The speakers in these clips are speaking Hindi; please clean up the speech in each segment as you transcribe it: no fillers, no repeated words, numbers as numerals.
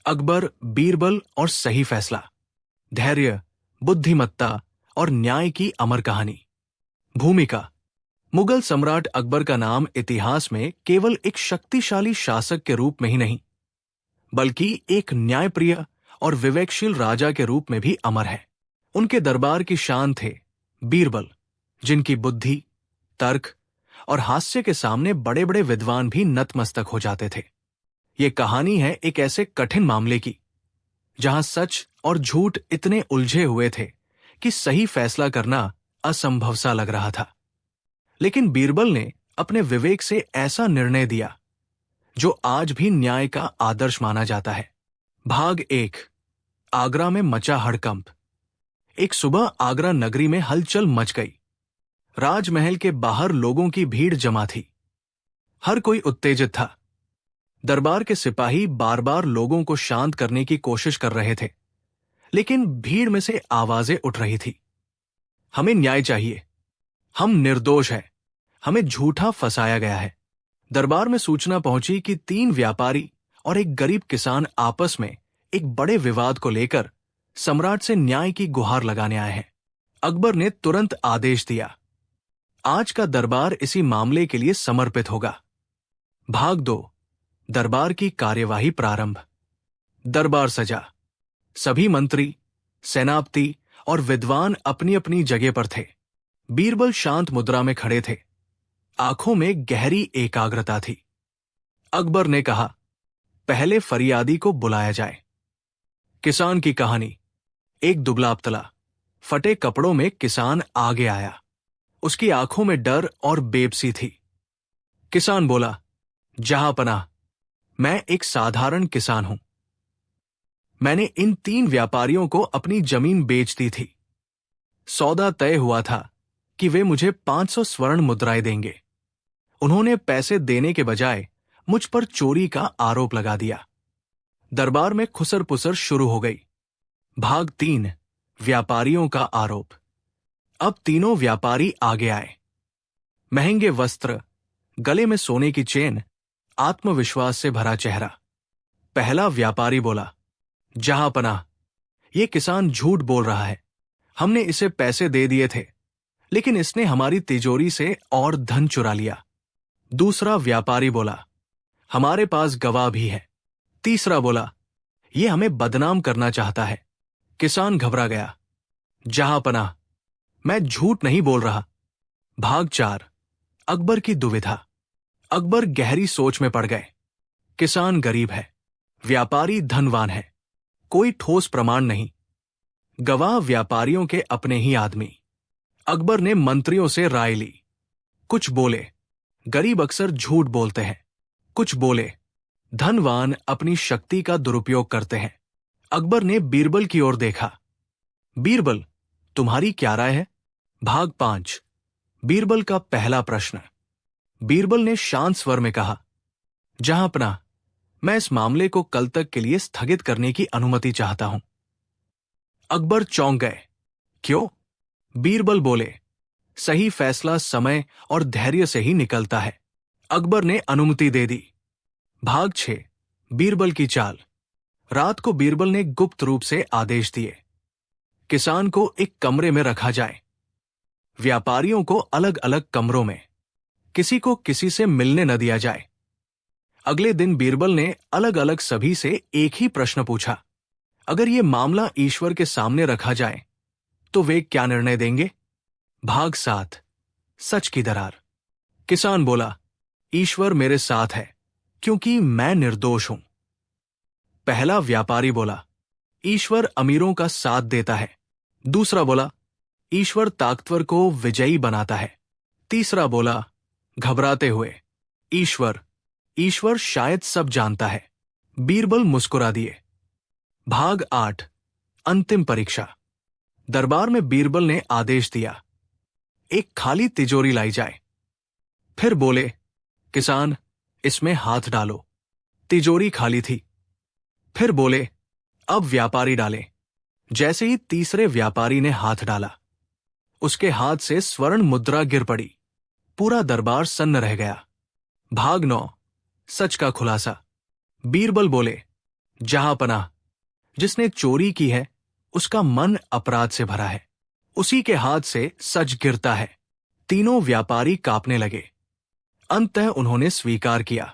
अकबर, बीरबल और सही फैसला, धैर्य, बुद्धिमत्ता और न्याय की अमर कहानी। भूमिका। मुगल सम्राट अकबर का नाम इतिहास में केवल एक शक्तिशाली शासक के रूप में ही नहीं, बल्कि एक न्यायप्रिय और विवेकशील राजा के रूप में भी अमर है। उनके दरबार की शान थे बीरबल, जिनकी बुद्धि, तर्क और हास्य के सामने बड़े बड़े विद्वान भी नतमस्तक हो जाते थे। ये कहानी है एक ऐसे कठिन मामले की, जहां सच और झूठ इतने उलझे हुए थे कि सही फैसला करना असंभव सा लग रहा था। लेकिन बीरबल ने अपने विवेक से ऐसा निर्णय दिया जो आज भी न्याय का आदर्श माना जाता है। भाग 1। आगरा में मचा हड़कंप। एक सुबह आगरा नगरी में हलचल मच गई। राजमहल के बाहर लोगों की भीड़ जमा थी। हर कोई उत्तेजित था। दरबार के सिपाही बार बार लोगों को शांत करने की कोशिश कर रहे थे, लेकिन भीड़ में से आवाजें उठ रही थी। हमें न्याय चाहिए, हम निर्दोष हैं, हमें झूठा फंसाया गया है। दरबार में सूचना पहुंची कि 3 व्यापारी और एक गरीब किसान आपस में एक बड़े विवाद को लेकर सम्राट से न्याय की गुहार लगाने आए हैं। अकबर ने तुरंत आदेश दिया, आज का दरबार इसी मामले के लिए समर्पित होगा। भाग 2। दरबार की कार्यवाही प्रारंभ। दरबार सजा। सभी मंत्री, सेनापति और विद्वान अपनी अपनी जगह पर थे। बीरबल शांत मुद्रा में खड़े थे। आंखों में गहरी एकाग्रता थी। अकबर ने कहा, पहले फरियादी को बुलाया जाए। किसान की कहानी। एक दुबला-पतला, फटे कपड़ों में किसान आगे आया। उसकी आंखों में डर और बेबसी थी। किसान बोला, जहांपनाह, मैं एक साधारण किसान हूं। मैंने इन 3 व्यापारियों को अपनी जमीन बेच दी थी। सौदा तय हुआ था कि वे मुझे 500 स्वर्ण मुद्राएं देंगे। उन्होंने पैसे देने के बजाय मुझ पर चोरी का आरोप लगा दिया। दरबार में खुसर पुसर शुरू हो गई। भाग 3। व्यापारियों का आरोप। अब तीनों व्यापारी आगे आए। महंगे वस्त्र, गले में सोने की चेन, आत्मविश्वास से भरा चेहरा। पहला व्यापारी बोला, जहांपनाह, ये किसान झूठ बोल रहा है। हमने इसे पैसे दे दिए थे, लेकिन इसने हमारी तिजोरी से और धन चुरा लिया। दूसरा व्यापारी बोला, हमारे पास गवाह भी है। तीसरा बोला, ये हमें बदनाम करना चाहता है। किसान घबरा गया। जहांपनाह, मैं झूठ नहीं बोल रहा। भाग 4। अकबर की दुविधा। अकबर गहरी सोच में पड़ गए। किसान गरीब है, व्यापारी धनवान है, कोई ठोस प्रमाण नहीं। गवाह व्यापारियों के अपने ही आदमी। अकबर ने मंत्रियों से राय ली। कुछ बोले, गरीब अक्सर झूठ बोलते हैं। कुछ बोले, धनवान अपनी शक्ति का दुरुपयोग करते हैं। अकबर ने बीरबल की ओर देखा। बीरबल, तुम्हारी क्या राय है? भाग 5। बीरबल का पहला प्रश्न। बीरबल ने शांत स्वर में कहा, जहांपनाह, मैं इस मामले को कल तक के लिए स्थगित करने की अनुमति चाहता हूं। अकबर चौंक गए। क्यों? बीरबल बोले, सही फैसला समय और धैर्य से ही निकलता है। अकबर ने अनुमति दे दी। भाग 6। बीरबल की चाल। रात को बीरबल ने गुप्त रूप से आदेश दिए, किसान को एक कमरे में रखा जाए, व्यापारियों को अलग अलग कमरों में, किसी को किसी से मिलने न दिया जाए। अगले दिन बीरबल ने अलग अलग सभी से एक ही प्रश्न पूछा, अगर ये मामला ईश्वर के सामने रखा जाए तो वे क्या निर्णय देंगे? भाग 7। सच की दरार। किसान बोला, ईश्वर मेरे साथ है क्योंकि मैं निर्दोष हूं। पहला व्यापारी बोला, ईश्वर अमीरों का साथ देता है। दूसरा बोला, ईश्वर ताकतवर को विजयी बनाता है। तीसरा बोला, घबराते हुए, ईश्वर शायद सब जानता है। बीरबल मुस्कुरा दिए। भाग 8। अंतिम परीक्षा। दरबार में बीरबल ने आदेश दिया, एक खाली तिजोरी लाई जाए। फिर बोले, किसान, इसमें हाथ डालो। तिजोरी खाली थी। फिर बोले, अब व्यापारी डालें। जैसे ही तीसरे व्यापारी ने हाथ डाला, उसके हाथ से स्वर्ण मुद्रा गिर पड़ी। पूरा दरबार सन्न रह गया। भाग 9। सच का खुलासा। बीरबल बोले, जहांपनाह, जिसने चोरी की है उसका मन अपराध से भरा है, उसी के हाथ से सच गिरता है। तीनों व्यापारी कांपने लगे। अंततः उन्होंने स्वीकार किया,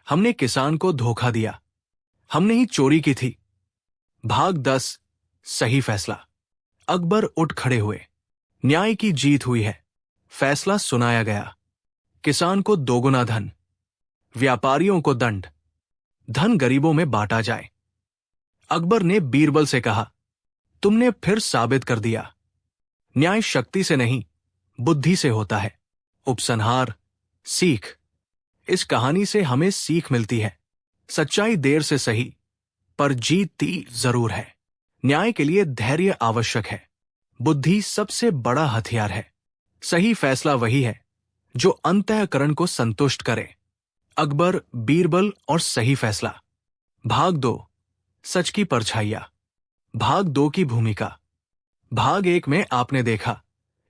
हमने किसान को धोखा दिया, हमने ही चोरी की थी। भाग 10, सही फैसला। अकबर उठ खड़े हुए। न्याय की जीत हुई है। फैसला सुनाया गया। किसान को दोगुना धन, व्यापारियों को दंड, धन गरीबों में बांटा जाए। अकबर ने बीरबल से कहा, तुमने फिर साबित कर दिया, न्याय शक्ति से नहीं बुद्धि से होता है। उपसंहार, सीख। इस कहानी से हमें सीख मिलती है, सच्चाई देर से सही पर जीतती जरूर है। न्याय के लिए धैर्य आवश्यक है, बुद्धि सबसे बड़ा हथियार है। सही फैसला वही है जो अंतःकरण को संतुष्ट करे। अकबर, बीरबल और सही फैसला। भाग 2, सच की परछाइयां। भाग 2 की भूमिका। भाग 1 में आपने देखा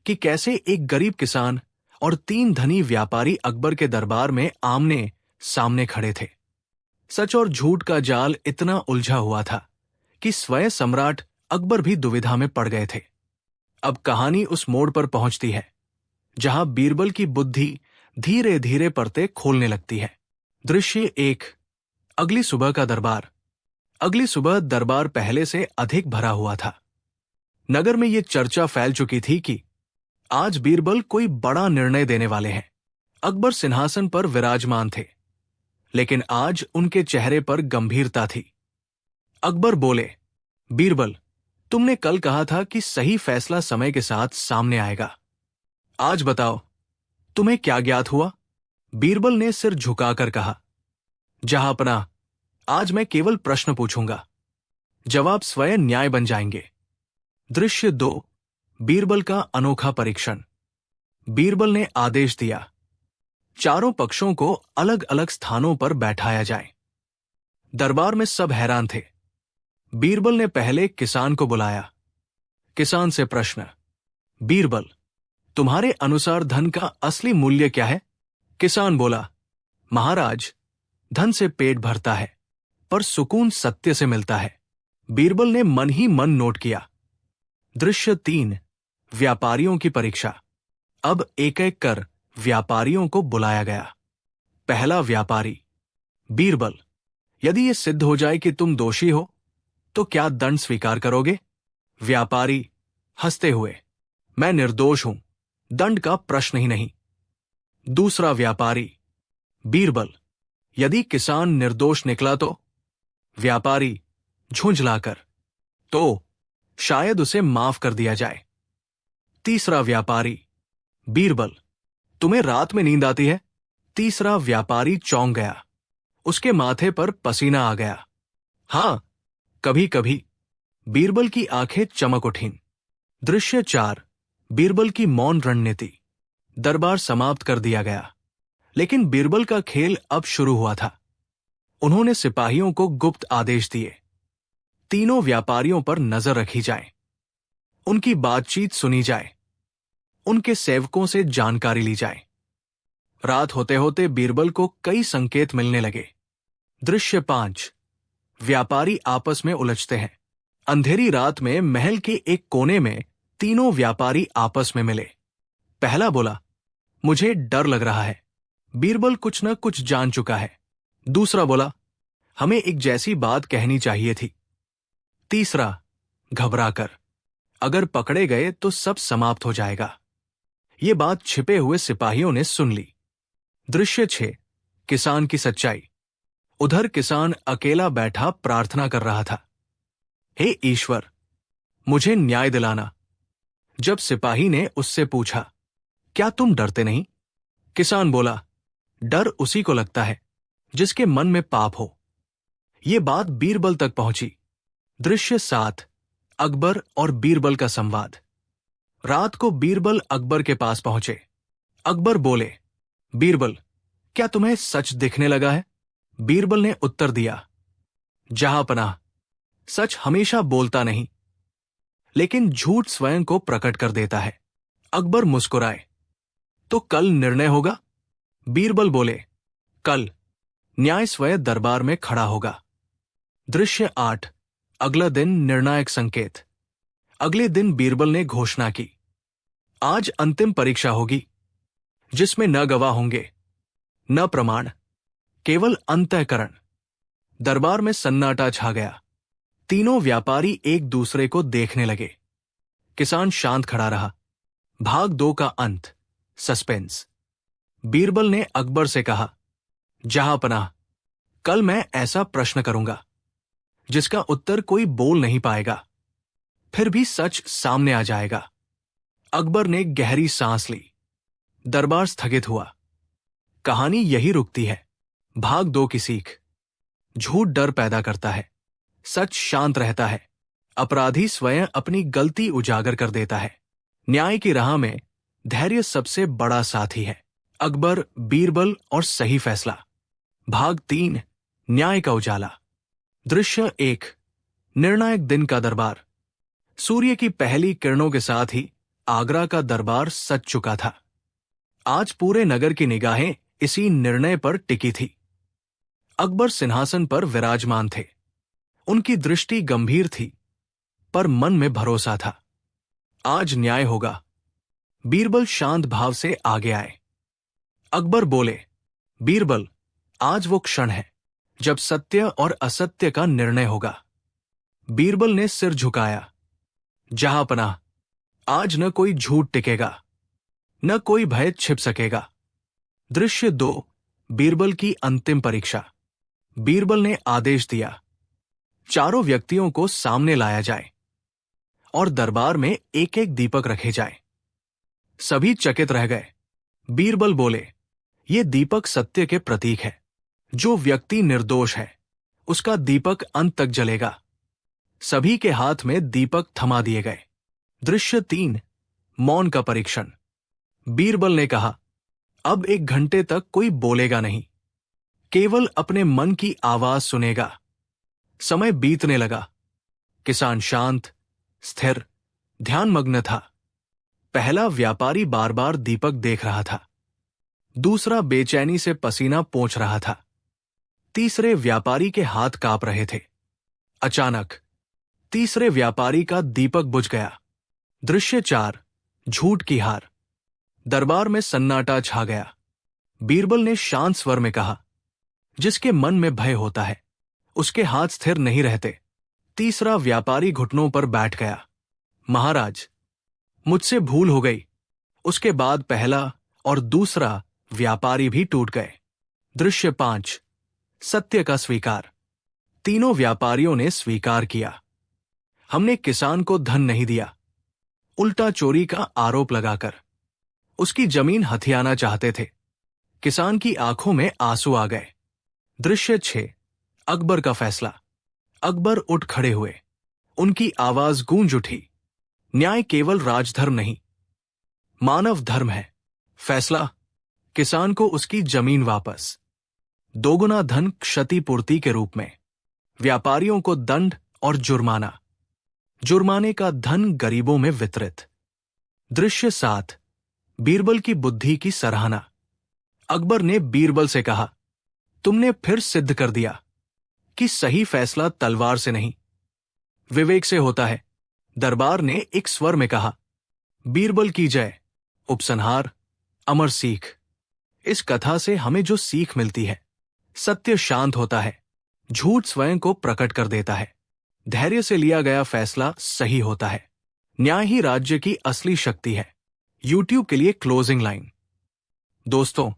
कि कैसे एक गरीब किसान और 3 धनी व्यापारी अकबर के दरबार में आमने सामने खड़े थे। सच और झूठ का जाल इतना उलझा हुआ था कि स्वयं सम्राट अकबर भी दुविधा में पड़ गए थे। अब कहानी उस मोड़ पर पहुंचती है जहां बीरबल की बुद्धि धीरे धीरे परतें खोलने लगती है। दृश्य 1, अगली सुबह का दरबार। अगली सुबह दरबार पहले से अधिक भरा हुआ था। नगर में यह चर्चा फैल चुकी थी कि आज बीरबल कोई बड़ा निर्णय देने वाले हैं। अकबर सिंहासन पर विराजमान थे, लेकिन आज उनके चेहरे पर गंभीरता थी। अकबर बोले, बीरबल, तुमने कल कहा था कि सही फैसला समय के साथ सामने आएगा। आज बताओ, तुम्हें क्या ज्ञात हुआ? बीरबल ने सिर झुकाकर कहा, जहांपनाह, आज मैं केवल प्रश्न पूछूंगा, जवाब स्वयं न्याय बन जाएंगे। दृश्य 2, बीरबल का अनोखा परीक्षण। बीरबल ने आदेश दिया, चारों पक्षों को अलग अलग स्थानों पर बैठाया जाए। दरबार में सब हैरान थे। बीरबल ने पहले किसान को बुलाया। किसान से प्रश्न, बीरबल, तुम्हारे अनुसार धन का असली मूल्य क्या है? किसान बोला, महाराज, धन से पेट भरता है, पर सुकून सत्य से मिलता है। बीरबल ने मन ही मन नोट किया। दृश्य 3, व्यापारियों की परीक्षा। अब एक एक कर व्यापारियों को बुलाया गया। पहला व्यापारी, बीरबल, यदि यह सिद्ध हो जाए कि तुम दोषी हो तो क्या दंड स्वीकार करोगे? व्यापारी हंसते हुए, मैं निर्दोष हूं, दंड का प्रश्न ही नहीं। दूसरा व्यापारी, बीरबल, यदि किसान निर्दोष निकला तो? व्यापारी झुंझलाकर, तो शायद उसे माफ कर दिया जाए। तीसरा व्यापारी, बीरबल, तुम्हें रात में नींद आती है? तीसरा व्यापारी चौंक गया। उसके माथे पर पसीना आ गया। हां, कभी कभी। बीरबल की आंखें चमक उठीं। दृश्य 4, बीरबल की मौन रणनीति। दरबार समाप्त कर दिया गया, लेकिन बीरबल का खेल अब शुरू हुआ था। उन्होंने सिपाहियों को गुप्त आदेश दिए, तीनों व्यापारियों पर नजर रखी जाए, उनकी बातचीत सुनी जाए, उनके सेवकों से जानकारी ली जाए। रात होते होते बीरबल को कई संकेत मिलने लगे। दृश्य 5, व्यापारी आपस में उलझते हैं। अंधेरी रात में महल के एक कोने में तीनों व्यापारी आपस में मिले। पहला बोला, मुझे डर लग रहा है, बीरबल कुछ न कुछ जान चुका है। दूसरा बोला, हमें एक जैसी बात कहनी चाहिए थी। तीसरा घबराकर, अगर पकड़े गए तो सब समाप्त हो जाएगा। ये बात छिपे हुए सिपाहियों ने सुन ली। दृश्य 6, किसान की सच्चाई। उधर किसान अकेला बैठा प्रार्थना कर रहा था, हे ईश्वर, मुझे न्याय दिलाना। जब सिपाही ने उससे पूछा, क्या तुम डरते नहीं? किसान बोला, डर उसी को लगता है जिसके मन में पाप हो। ये बात बीरबल तक पहुंची। दृश्य 7, अकबर और बीरबल का संवाद। रात को बीरबल अकबर के पास पहुंचे। अकबर बोले, बीरबल, क्या तुम्हें सच दिखने लगा है? बीरबल ने उत्तर दिया, जहांपनाह, सच हमेशा बोलता नहीं, लेकिन झूठ स्वयं को प्रकट कर देता है। अकबर मुस्कुराए, तो कल निर्णय होगा? बीरबल बोले, कल न्याय स्वयं दरबार में खड़ा होगा। दृश्य 8। अगला दिन निर्णायक संकेत। अगले दिन बीरबल ने घोषणा की, आज अंतिम परीक्षा होगी, जिसमें न गवाह होंगे, न प्रमाण, केवल अंतःकरण। दरबार में सन्नाटा छा गया। तीनों व्यापारी एक दूसरे को देखने लगे। किसान शांत खड़ा रहा। भाग 2 का अंत। सस्पेंस। बीरबल ने अकबर से कहा, जहांपनाह, कल मैं ऐसा प्रश्न करूंगा जिसका उत्तर कोई बोल नहीं पाएगा, फिर भी सच सामने आ जाएगा। अकबर ने गहरी सांस ली। दरबार स्थगित हुआ। कहानी यही रुकती है। भाग 2 की सीख। झूठ डर पैदा करता है, सच शांत रहता है। अपराधी स्वयं अपनी गलती उजागर कर देता है। न्याय की राह में धैर्य सबसे बड़ा साथी है। अकबर, बीरबल और सही फैसला। भाग 3। न्याय का उजाला। दृश्य 1। निर्णायक दिन का दरबार। सूर्य की पहली किरणों के साथ ही आगरा का दरबार सज चुका था। आज पूरे नगर की निगाहें इसी निर्णय पर टिकी थी। अकबर सिंहासन पर विराजमान थे। उनकी दृष्टि गंभीर थी, पर मन में भरोसा था। आज न्याय होगा। बीरबल शांत भाव से आगे आए। अकबर बोले, बीरबल, आज वो क्षण है जब सत्य और असत्य का निर्णय होगा। बीरबल ने सिर झुकाया। जहांपनाह, आज न कोई झूठ टिकेगा, न कोई भय छिप सकेगा। दृश्य 2। बीरबल की अंतिम परीक्षा। बीरबल ने आदेश दिया, चारों व्यक्तियों को सामने लाया जाए और दरबार में एक एक दीपक रखे जाए। सभी चकित रह गए। बीरबल बोले, ये दीपक सत्य के प्रतीक है। जो व्यक्ति निर्दोष है, उसका दीपक अंत तक जलेगा। सभी के हाथ में दीपक थमा दिए गए। दृश्य 3। मौन का परीक्षण। बीरबल ने कहा, अब 1 घंटे तक कोई बोलेगा नहीं, केवल अपने मन की आवाज सुनेगा। समय बीतने लगा। किसान शांत, स्थिर, ध्यानमग्न था। पहला व्यापारी बार बार दीपक देख रहा था। दूसरा बेचैनी से पसीना पोंछ रहा था। तीसरे व्यापारी के हाथ कांप रहे थे। अचानक तीसरे व्यापारी का दीपक बुझ गया। दृश्य 4। झूठ की हार। दरबार में सन्नाटा छा गया। बीरबल ने शांत स्वर में कहा, जिसके मन में भय होता है, उसके हाथ स्थिर नहीं रहते। तीसरा व्यापारी घुटनों पर बैठ गया। महाराज, मुझसे भूल हो गई। उसके बाद पहला और दूसरा व्यापारी भी टूट गए। दृश्य 5। सत्य का स्वीकार। तीनों व्यापारियों ने स्वीकार किया, हमने किसान को धन नहीं दिया। उल्टा चोरी का आरोप लगाकर उसकी जमीन हथियाना चाहते थे। किसान की आंखों में आंसू आ गए। दृश्य 6। अकबर का फैसला। अकबर उठ खड़े हुए। उनकी आवाज गूंज उठी, न्याय केवल राजधर्म नहीं, मानव धर्म है। फैसला, किसान को उसकी जमीन वापस, दोगुना धन क्षतिपूर्ति के रूप में। व्यापारियों को दंड और जुर्माना, जुर्माने का धन गरीबों में वितरित। दृश्य 7। बीरबल की बुद्धि की सराहना। अकबर ने बीरबल से कहा, तुमने फिर सिद्ध कर दिया कि सही फैसला तलवार से नहीं, विवेक से होता है। दरबार ने एक स्वर में कहा, बीरबल की जय। उपसंहार, अमर सीख। इस कथा से हमें जो सीख मिलती है, सत्य शांत होता है, झूठ स्वयं को प्रकट कर देता है, धैर्य से लिया गया फैसला सही होता है, न्याय ही राज्य की असली शक्ति है। YouTube के लिए क्लोजिंग लाइन। दोस्तों,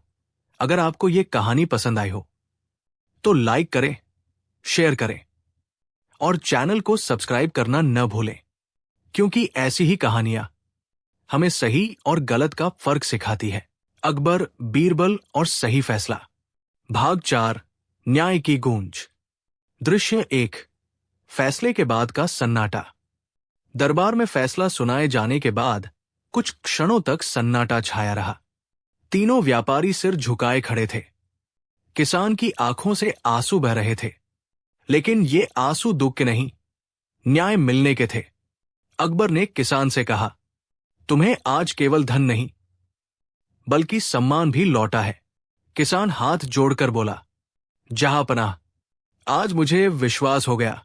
अगर आपको ये कहानी पसंद आई हो तो लाइक करें, शेयर करें और चैनल को सब्सक्राइब करना न भूलें, क्योंकि ऐसी ही कहानियां हमें सही और गलत का फर्क सिखाती है। अकबर, बीरबल और सही फैसला। भाग 4। न्याय की गूंज। दृश्य 1। फैसले के बाद का सन्नाटा। दरबार में फैसला सुनाए जाने के बाद कुछ क्षणों तक सन्नाटा छाया रहा। तीनों व्यापारी सिर झुकाए खड़े थे। किसान की आंखों से आंसू बह रहे थे, लेकिन ये आंसू दुख के नहीं, न्याय मिलने के थे। अकबर ने किसान से कहा, तुम्हें आज केवल धन नहीं बल्कि सम्मान भी लौटा है। किसान हाथ जोड़कर बोला, जहांपनाह, आज मुझे विश्वास हो गया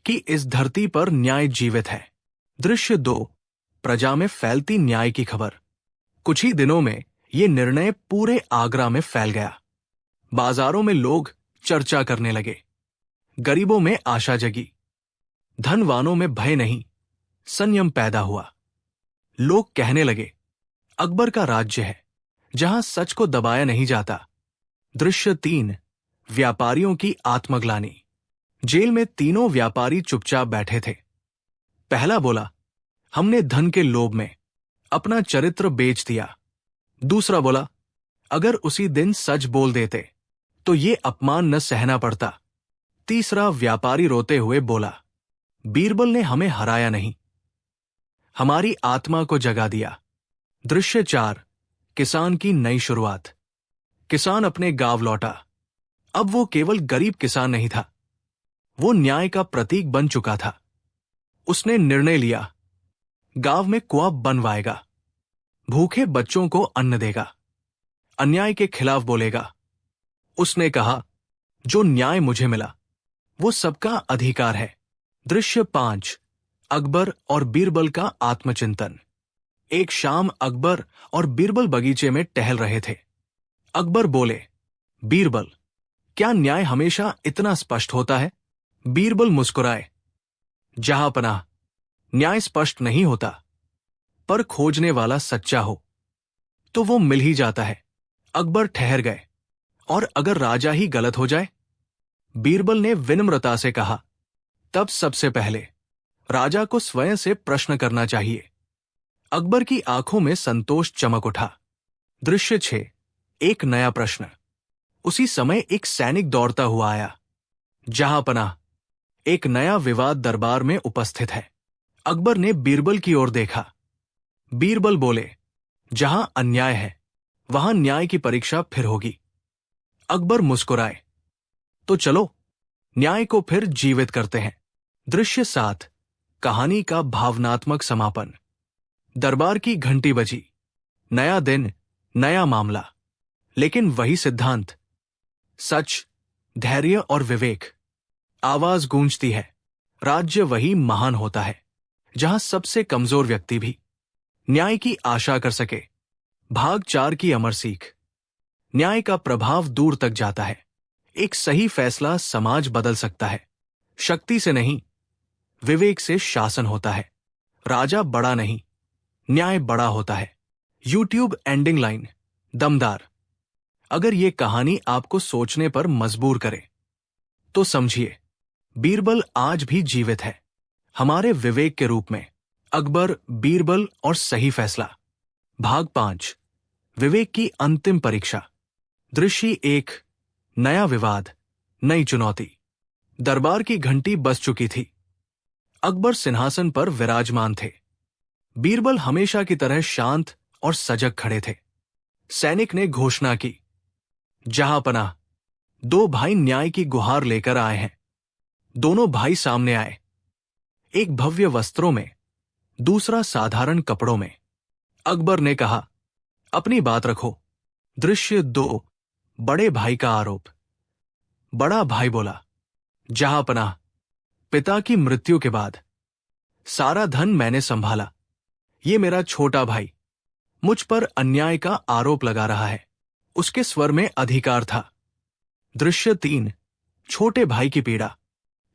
कि इस धरती पर न्याय जीवित है। दृश्य 2, प्रजा में फैलती न्याय की खबर। कुछ ही दिनों में ये निर्णय पूरे आगरा में फैल गया। बाजारों में लोग चर्चा करने लगे। गरीबों में आशा जगी, धनवानों में भय नहीं, संयम पैदा हुआ। लोग कहने लगे, अकबर का राज्य है जहां सच को दबाया नहीं जाता। दृश्य 3, व्यापारियों की आत्मग्लानि। जेल में तीनों व्यापारी चुपचाप बैठे थे। पहला बोला, हमने धन के लोभ में अपना चरित्र बेच दिया। दूसरा बोला, अगर उसी दिन सच बोल देते तो ये अपमान न सहना पड़ता। तीसरा व्यापारी रोते हुए बोला, बीरबल ने हमें हराया नहीं, हमारी आत्मा को जगा दिया। दृश्य 4, किसान की नई शुरुआत। किसान अपने गांव लौटा। अब वो केवल गरीब किसान नहीं था, वो न्याय का प्रतीक बन चुका था। उसने निर्णय लिया, गांव में कुआं बनवाएगा, भूखे बच्चों को अन्न देगा, अन्याय के खिलाफ बोलेगा। उसने कहा, जो न्याय मुझे मिला वो सबका अधिकार है। दृश्य 5, अकबर और बीरबल का आत्मचिंतन। एक शाम अकबर और बीरबल बगीचे में टहल रहे थे। अकबर बोले, बीरबल, क्या न्याय हमेशा इतना स्पष्ट होता है? बीरबल मुस्कुराए, जहांपनाह, न्याय स्पष्ट नहीं होता, पर खोजने वाला सच्चा हो तो वो मिल ही जाता है। अकबर ठहर गए, और अगर राजा ही गलत हो जाए? बीरबल ने विनम्रता से कहा, तब सबसे पहले राजा को स्वयं से प्रश्न करना चाहिए। अकबर की आंखों में संतोष चमक उठा। दृश्य 6, एक नया प्रश्न। उसी समय एक सैनिक दौड़ता हुआ आया। जहांपनाह, एक नया विवाद दरबार में उपस्थित है। अकबर ने बीरबल की ओर देखा। बीरबल बोले, जहां अन्याय है वहां न्याय की परीक्षा फिर होगी। अकबर मुस्कुराए, तो चलो न्याय को फिर जीवित करते हैं। दृश्य 7, कहानी का भावनात्मक समापन। दरबार की घंटी बजी। नया दिन, नया मामला, लेकिन वही सिद्धांत, सच, धैर्य और विवेक। आवाज गूंजती है, राज्य वही महान होता है जहां सबसे कमजोर व्यक्ति भी न्याय की आशा कर सके। भाग 4 की अमर सीख। न्याय का प्रभाव दूर तक जाता है। एक सही फैसला समाज बदल सकता है। शक्ति से नहीं, विवेक से शासन होता है। राजा बड़ा नहीं, न्याय बड़ा होता है। यूट्यूब एंडिंग लाइन, दमदार। अगर ये कहानी आपको सोचने पर मजबूर करे तो समझिए, बीरबल आज भी जीवित है, हमारे विवेक के रूप में। अकबर, बीरबल और सही फैसला। भाग 5, विवेक की अंतिम परीक्षा। दृश्य 1, नया विवाद, नई चुनौती। दरबार की घंटी बज चुकी थी। अकबर सिंहासन पर विराजमान थे। बीरबल हमेशा की तरह शांत और सजग खड़े थे। सैनिक ने घोषणा की, जहांपनाह, 2 भाई न्याय की गुहार लेकर आए हैं। दोनों भाई सामने आए, एक भव्य वस्त्रों में, दूसरा साधारण कपड़ों में। अकबर ने कहा, अपनी बात रखो। दृश्य 2, बड़े भाई का आरोप। बड़ा भाई बोला, जहांपनाह, पिता की मृत्यु के बाद सारा धन मैंने संभाला। ये मेरा छोटा भाई मुझ पर अन्याय का आरोप लगा रहा है। उसके स्वर में अधिकार था। दृश्य 3, छोटे भाई की पीड़ा।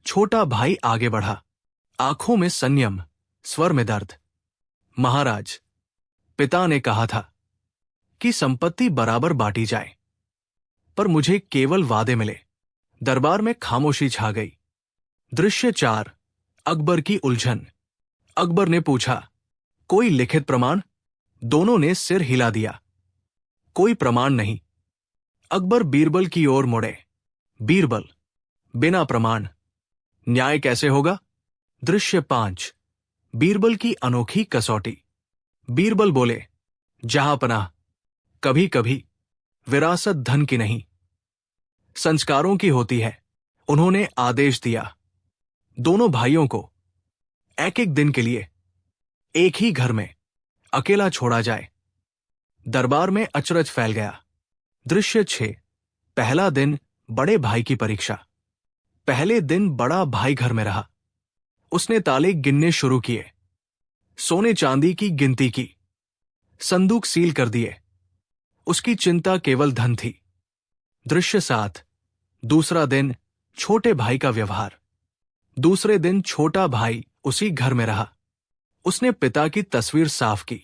छोटा भाई आगे बढ़ा, आंखों में संयम, स्वर में दर्द। महाराज, पिता ने कहा था कि संपत्ति बराबर बांटी जाए, पर मुझे केवल वादे मिले। दरबार में खामोशी छा गई। दृश्य 4, अकबर की उलझन। अकबर ने पूछा, कोई लिखित प्रमाण? दोनों ने सिर हिला दिया। कोई प्रमाण नहीं। अकबर बीरबल की ओर मुड़े। बीरबल, बिना प्रमाण न्याय कैसे होगा? दृश्य 5, बीरबल की अनोखी कसौटी। बीरबल बोले, जहांपनाह, कभी कभी विरासत धन की नहीं, संस्कारों की होती है। उन्होंने आदेश दिया, दोनों भाइयों को एक एक दिन के लिए एक ही घर में अकेला छोड़ा जाए। दरबार में अचरज फैल गया। दृश्य 6, पहला दिन, बड़े भाई की परीक्षा। पहले दिन बड़ा भाई घर में रहा। उसने ताले गिनने शुरू किए, सोने चांदी की गिनती की, संदूक सील कर दिए। उसकी चिंता केवल धन थी। दृश्य 7। दूसरा दिन, छोटे भाई का व्यवहार। दूसरे दिन छोटा भाई उसी घर में रहा। उसने पिता की तस्वीर साफ की,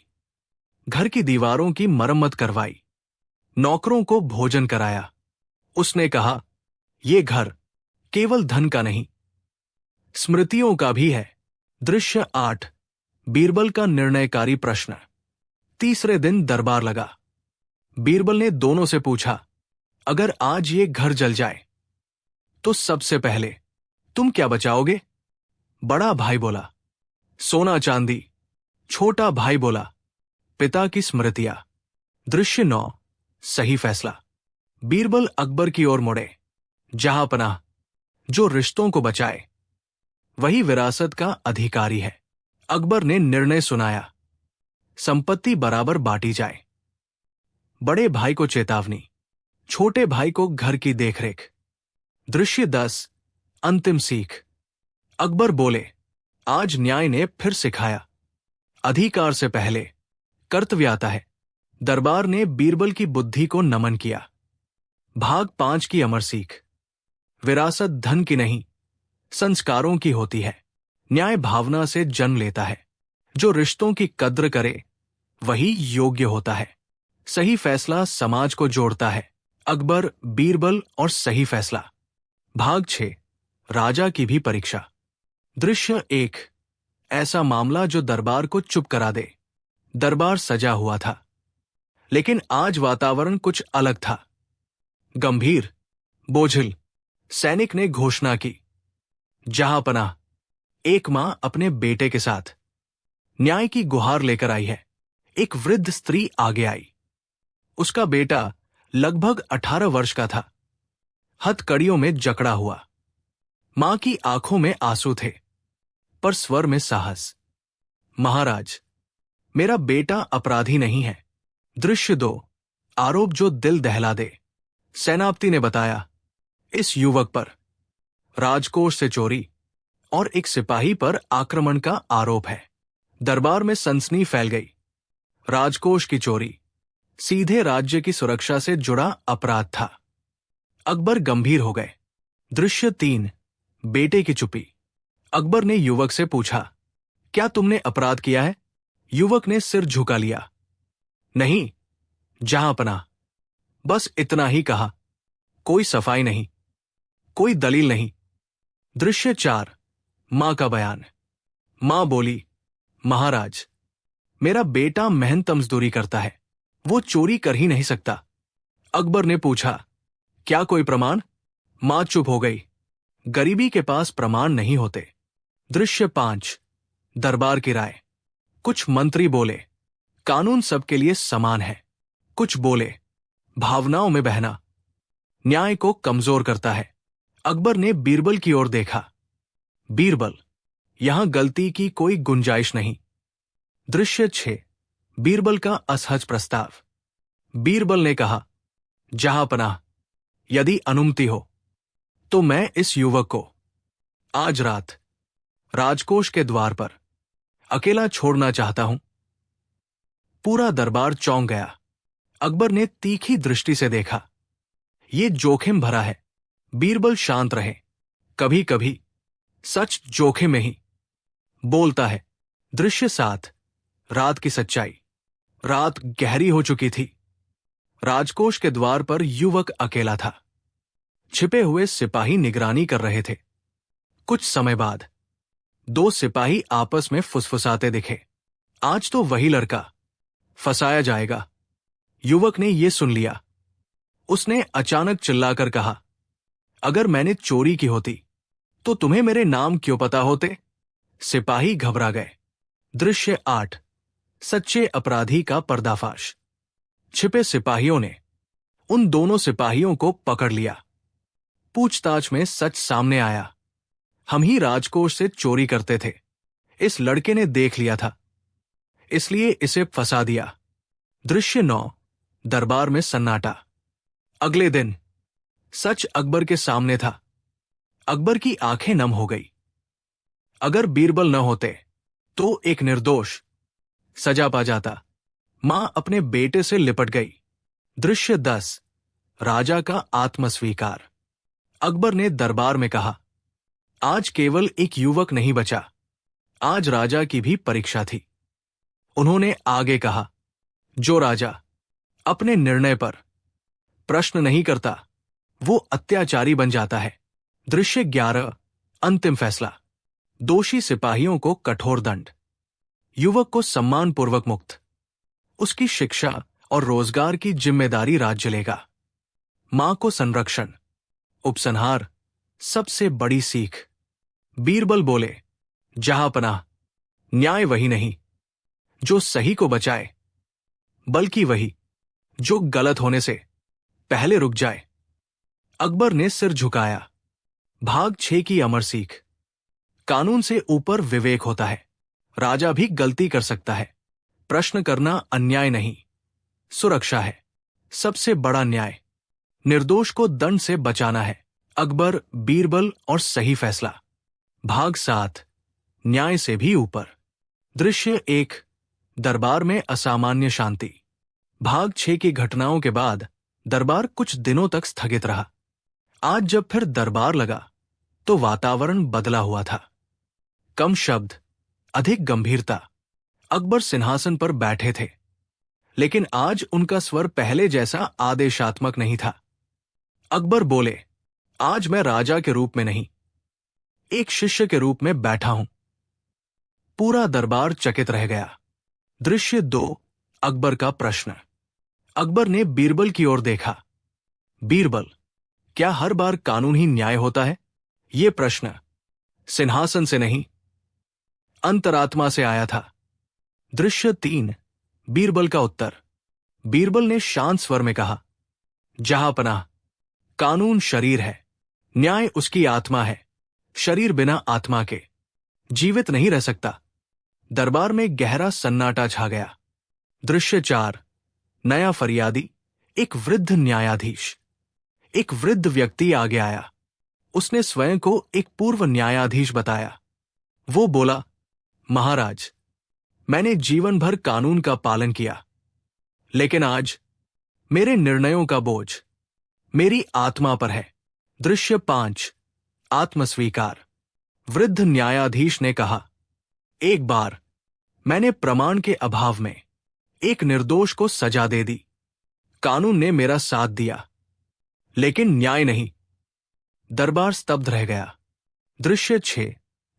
घर की दीवारों की मरम्मत करवाई, नौकरों को भोजन कराया। उसने कहा, ये घर केवल धन का नहीं, स्मृतियों का भी है। दृश्य 8। बीरबल का निर्णयकारी प्रश्न। तीसरे दिन दरबार लगा। बीरबल ने दोनों से पूछा, अगर आज ये घर जल जाए तो सबसे पहले तुम क्या बचाओगे? बड़ा भाई बोला, सोना चांदी। छोटा भाई बोला, पिता की स्मृतियां। दृश्य 9। सही फैसला। बीरबल अकबर की ओर मुड़े। जहां पनाह, जो रिश्तों को बचाए वही विरासत का अधिकारी है। अकबर ने निर्णय सुनाया, संपत्ति बराबर बांटी जाए। बड़े भाई को चेतावनी, छोटे भाई को घर की देखरेख। दृश्य 10। अंतिम सीख। अकबर बोले, आज न्याय ने फिर सिखाया, अधिकार से पहले कर्तव्य आता है। दरबार ने बीरबल की बुद्धि को नमन किया। भाग 5 की अमर सीख। विरासत धन की नहीं, संस्कारों की होती है। न्याय भावना से जन्म लेता है। जो रिश्तों की कद्र करे वही योग्य होता है। सही फैसला समाज को जोड़ता है। अकबर, बीरबल और सही फैसला। भाग 6। राजा की भी परीक्षा। दृश्य 1। ऐसा मामला जो दरबार को चुप करा दे। दरबार सजा हुआ था, लेकिन आज वातावरण कुछ अलग था। गंभीर, बोझिल। सैनिक ने घोषणा की, जहां पनाह, एक मां अपने बेटे के साथ न्याय की गुहार लेकर आई है। एक वृद्ध स्त्री आगे आई। उसका बेटा लगभग 18 वर्ष का था, हथकड़ियों में जकड़ा हुआ। मां की आंखों में आंसू थे, पर स्वर में साहस। महाराज, मेरा बेटा अपराधी नहीं है। दृश्य 2। आरोप जो दिल दहला दे। सेनापति ने बताया, इस युवक पर राजकोष से चोरी और एक सिपाही पर आक्रमण का आरोप है। दरबार में सनसनी फैल गई। राजकोष की चोरी सीधे राज्य की सुरक्षा से जुड़ा अपराध था। अकबर गंभीर हो गए। दृश्य 3। बेटे की चुप्पी। अकबर ने युवक से पूछा, क्या तुमने अपराध किया है? युवक ने सिर झुका लिया। नहीं, जहां पनाह, बस इतना ही कहा। कोई सफाई नहीं, कोई दलील नहीं। दृश्य 4। मां का बयान। मां बोली, महाराज, मेरा बेटा मेहनत मजदूरी करता है, वो चोरी कर ही नहीं सकता। अकबर ने पूछा, क्या कोई प्रमाण? मां चुप हो गई। गरीबी के पास प्रमाण नहीं होते। दृश्य 5। दरबार की राय। कुछ मंत्री बोले, कानून सबके लिए समान है। कुछ बोले, भावनाओं में बहना न्याय को कमजोर करता है। अकबर ने बीरबल की ओर देखा। बीरबल, यहां गलती की कोई गुंजाइश नहीं। दृश्य 6। बीरबल का असहज प्रस्ताव। बीरबल ने कहा, जहां पनाह, यदि अनुमति हो तो मैं इस युवक को आज रात राजकोष के द्वार पर अकेला छोड़ना चाहता हूं। पूरा दरबार चौंक गया। अकबर ने तीखी दृष्टि से देखा, ये जोखिम भरा है। बीरबल शांत रहे। कभी कभी सच जोखिम में ही बोलता है। दृश्य 7। रात की सच्चाई। रात गहरी हो चुकी थी। राजकोष के द्वार पर युवक अकेला था। छिपे हुए सिपाही निगरानी कर रहे थे। कुछ समय बाद 2 सिपाही आपस में फुसफुसाते दिखे। आज तो वही लड़का फंसाया जाएगा। युवक ने यह सुन लिया। उसने अचानक चिल्लाकर कहा, अगर मैंने चोरी की होती तो तुम्हें मेरे नाम क्यों पता होते? सिपाही घबरा गए। दृश्य 8। सच्चे अपराधी का पर्दाफाश। छिपे सिपाहियों ने उन दोनों सिपाहियों को पकड़ लिया। पूछताछ में सच सामने आया। हम ही राजकोष से चोरी करते थे। इस लड़के ने देख लिया था, इसलिए इसे फंसा दिया। दृश्य 9। दरबार में सन्नाटा। अगले दिन सच अकबर के सामने था। अकबर की आंखें नम हो गई। अगर बीरबल न होते तो एक निर्दोष सजा पा जाता। मां अपने बेटे से लिपट गई। दृश्य 10। राजा का आत्मस्वीकार। अकबर ने दरबार में कहा, आज केवल एक युवक नहीं बचा, आज राजा की भी परीक्षा थी। उन्होंने आगे कहा, जो राजा अपने निर्णय पर प्रश्न नहीं करता वो अत्याचारी बन जाता है। दृश्य 11। अंतिम फैसला। दोषी सिपाहियों को कठोर दंड, युवक को सम्मानपूर्वक मुक्त, उसकी शिक्षा और रोजगार की जिम्मेदारी राज्य लेगा। मां को संरक्षण, उपसंहार सबसे बड़ी सीख। बीरबल बोले, जहांपनाह, न्याय वही नहीं जो सही को बचाए, बल्कि वही जो गलत होने से पहले रुक जाए। अकबर ने सिर झुकाया। भाग 6 की अमर सीख। कानून से ऊपर विवेक होता है। राजा भी गलती कर सकता है। प्रश्न करना अन्याय नहीं, सुरक्षा है। सबसे बड़ा न्याय निर्दोष को दंड से बचाना है। अकबर, बीरबल और सही फैसला। भाग 7। न्याय से भी ऊपर। दृश्य 1। दरबार में असामान्य शांति। भाग 6 की घटनाओं के बाद दरबार कुछ दिनों तक स्थगित रहा। आज जब फिर दरबार लगा तो वातावरण बदला हुआ था। कम शब्द, अधिक गंभीरता। अकबर सिंहासन पर बैठे थे, लेकिन आज उनका स्वर पहले जैसा आदेशात्मक नहीं था। अकबर बोले, आज मैं राजा के रूप में नहीं, एक शिष्य के रूप में बैठा हूं। पूरा दरबार चकित रह गया। दृश्य 2। अकबर का प्रश्न। अकबर ने बीरबल की ओर देखा। बीरबल, क्या हर बार कानून ही न्याय होता है? ये प्रश्न सिंहासन से नहीं, अंतरात्मा से आया था। दृश्य 3। बीरबल का उत्तर। बीरबल ने शांत स्वर में कहा, जहांपनाह, कानून शरीर है, न्याय उसकी आत्मा है। शरीर बिना आत्मा के जीवित नहीं रह सकता। दरबार में गहरा सन्नाटा छा गया। दृश्य 4। नया फरियादी, एक वृद्ध न्यायाधीश। एक वृद्ध व्यक्ति आगे आया। उसने स्वयं को एक पूर्व न्यायाधीश बताया। वो बोला, महाराज, मैंने जीवन भर कानून का पालन किया, लेकिन आज मेरे निर्णयों का बोझ मेरी आत्मा पर है। दृश्य 5। आत्मस्वीकार। वृद्ध न्यायाधीश ने कहा, एक बार मैंने प्रमाण के अभाव में एक निर्दोष को सजा दे दी। कानून ने मेरा साथ दिया, लेकिन न्याय नहीं। दरबार स्तब्ध रह गया। दृश्य 6।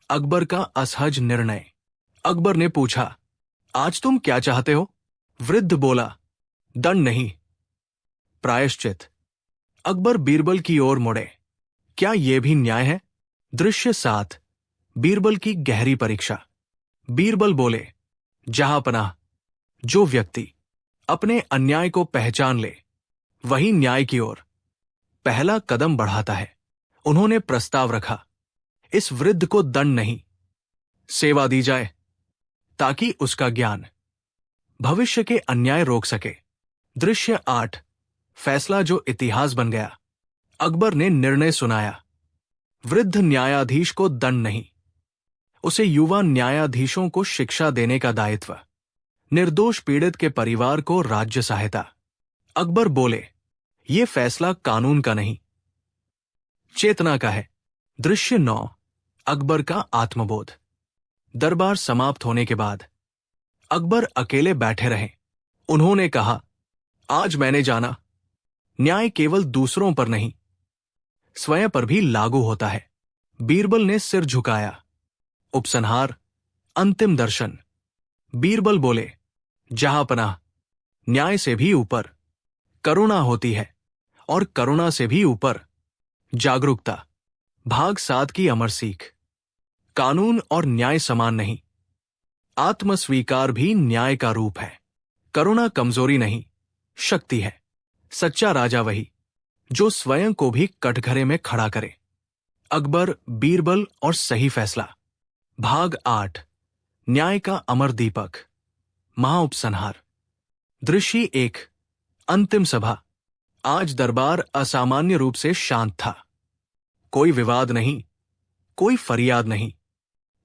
अकबर का असहज निर्णय। अकबर ने पूछा, आज तुम क्या चाहते हो? वृद्ध बोला, दंड नहीं, प्रायश्चित। अकबर बीरबल की ओर मुड़े। क्या यह भी न्याय है? दृश्य 7। बीरबल की गहरी परीक्षा। बीरबल बोले, जहांपनाह, जो व्यक्ति अपने अन्याय को पहचान ले वही न्याय की ओर पहला कदम बढ़ाता है। उन्होंने प्रस्ताव रखा, इस वृद्ध को दंड नहीं, सेवा दी जाए, ताकि उसका ज्ञान भविष्य के अन्याय रोक सके। दृश्य 8। फैसला जो इतिहास बन गया। अकबर ने निर्णय सुनाया। वृद्ध न्यायाधीश को दंड नहीं, उसे युवा न्यायाधीशों को शिक्षा देने का दायित्व। निर्दोष पीड़ित के परिवार को राज्य सहायता। अकबर बोले, यह फैसला कानून का नहीं, चेतना का है। दृश्य 9। अकबर का आत्मबोध। दरबार समाप्त होने के बाद अकबर अकेले बैठे रहे। उन्होंने कहा, आज मैंने जाना, न्याय केवल दूसरों पर नहीं, स्वयं पर भी लागू होता है। बीरबल ने सिर झुकाया। उपसंहार, अंतिम दर्शन। बीरबल बोले, जहांपनाह, न्याय से भी ऊपर करुणा होती है, और करुणा से भी ऊपर जागरूकता। भाग 7 की अमर सीख। कानून और न्याय समान नहीं, आत्मस्वीकार भी न्याय का रूप है। करुणा कमजोरी नहीं, शक्ति है। सच्चा राजा वही जो स्वयं को भी कटघरे में खड़ा करे। अकबर, बीरबल और सही फैसला। भाग 8। न्याय का अमर दीपक। महाउपसंहार। दृश्य 1। अंतिम सभा। आज दरबार असामान्य रूप से शांत था। कोई विवाद नहीं, कोई फरियाद नहीं।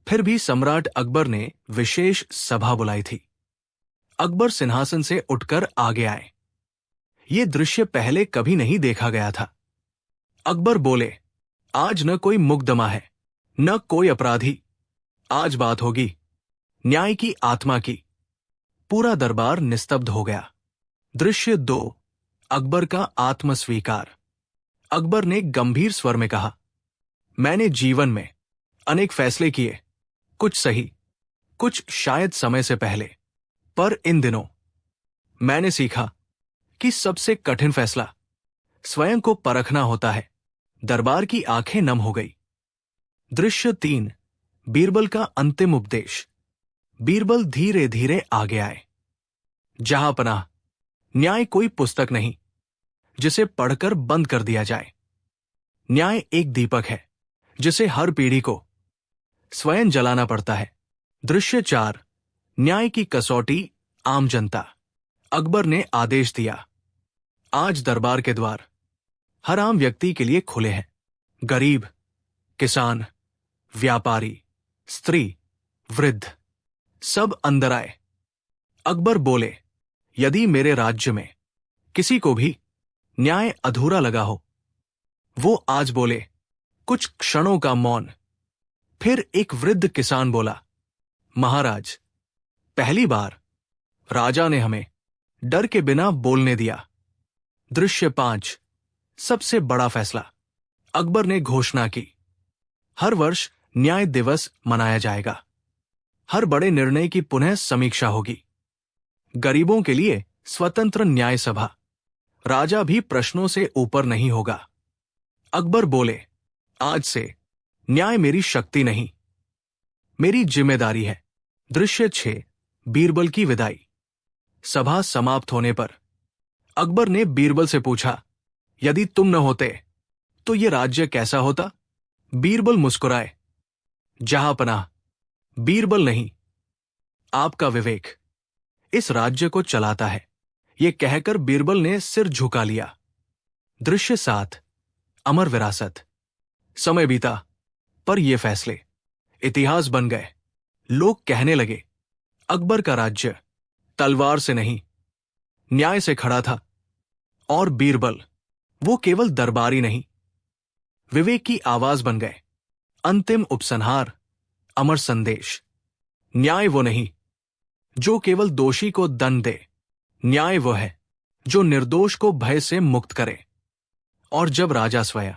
फिर भी सम्राट अकबर ने विशेष सभा बुलाई थी। अकबर सिंहासन से उठकर आगे आए। ये दृश्य पहले कभी नहीं देखा गया था। अकबर बोले, आज न कोई मुकदमा है, न कोई अपराधी। आज बात होगी न्याय की आत्मा की। पूरा दरबार निस्तब्ध हो गया। दृश्य 2, अकबर का आत्मस्वीकार। अकबर ने गंभीर स्वर में कहा, मैंने जीवन में अनेक फैसले किए, कुछ सही, कुछ शायद समय से पहले, पर इन दिनों मैंने सीखा कि सबसे कठिन फैसला स्वयं को परखना होता है। दरबार की आंखें नम हो गई। दृश्य 3, बीरबल का अंतिम उपदेश। बीरबल धीरे धीरे आगे आए। जहांपनाह, न्याय कोई पुस्तक नहीं जिसे पढ़कर बंद कर दिया जाए। न्याय एक दीपक है जिसे हर पीढ़ी को स्वयं जलाना पड़ता है। दृश्य 4, न्याय की कसौटी, आम जनता। अकबर ने आदेश दिया, आज दरबार के द्वार हर आम व्यक्ति के लिए खुले हैं। गरीब, किसान, व्यापारी, स्त्री, वृद्ध, सब अंदर आए। अकबर बोले, यदि मेरे राज्य में किसी को भी न्याय अधूरा लगा हो, वो आज बोले। कुछ क्षणों का मौन। फिर एक वृद्ध किसान बोला, महाराज, पहली बार राजा ने हमें डर के बिना बोलने दिया। दृश्य 5, सबसे बड़ा फैसला। अकबर ने घोषणा की, हर वर्ष न्याय दिवस मनाया जाएगा। हर बड़े निर्णय की पुनः समीक्षा होगी। गरीबों के लिए स्वतंत्र न्याय सभा। राजा भी प्रश्नों से ऊपर नहीं होगा। अकबर बोले, आज से न्याय मेरी शक्ति नहीं, मेरी जिम्मेदारी है। दृश्य 6, बीरबल की विदाई। सभा समाप्त होने पर अकबर ने बीरबल से पूछा, यदि तुम न होते तो ये राज्य कैसा होता? बीरबल मुस्कुराए, जहांपनाह, बीरबल नहीं, आपका विवेक इस राज्य को चलाता है। ये कहकर बीरबल ने सिर झुका लिया। दृश्य 7, अमर विरासत। समय बीता, पर ये फैसले इतिहास बन गए। लोग कहने लगे, अकबर का राज्य तलवार से नहीं, न्याय से खड़ा था। और बीरबल, वो केवल दरबारी नहीं, विवेक की आवाज बन गए। अंतिम उपसंहार, अमर संदेश। न्याय वो नहीं जो केवल दोषी को दंड दे, न्याय वो है जो निर्दोष को भय से मुक्त करे। और जब राजा स्वयं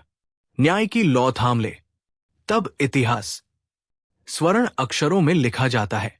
न्याय की लौ थाम ले, तब इतिहास स्वर्ण अक्षरों में लिखा जाता है।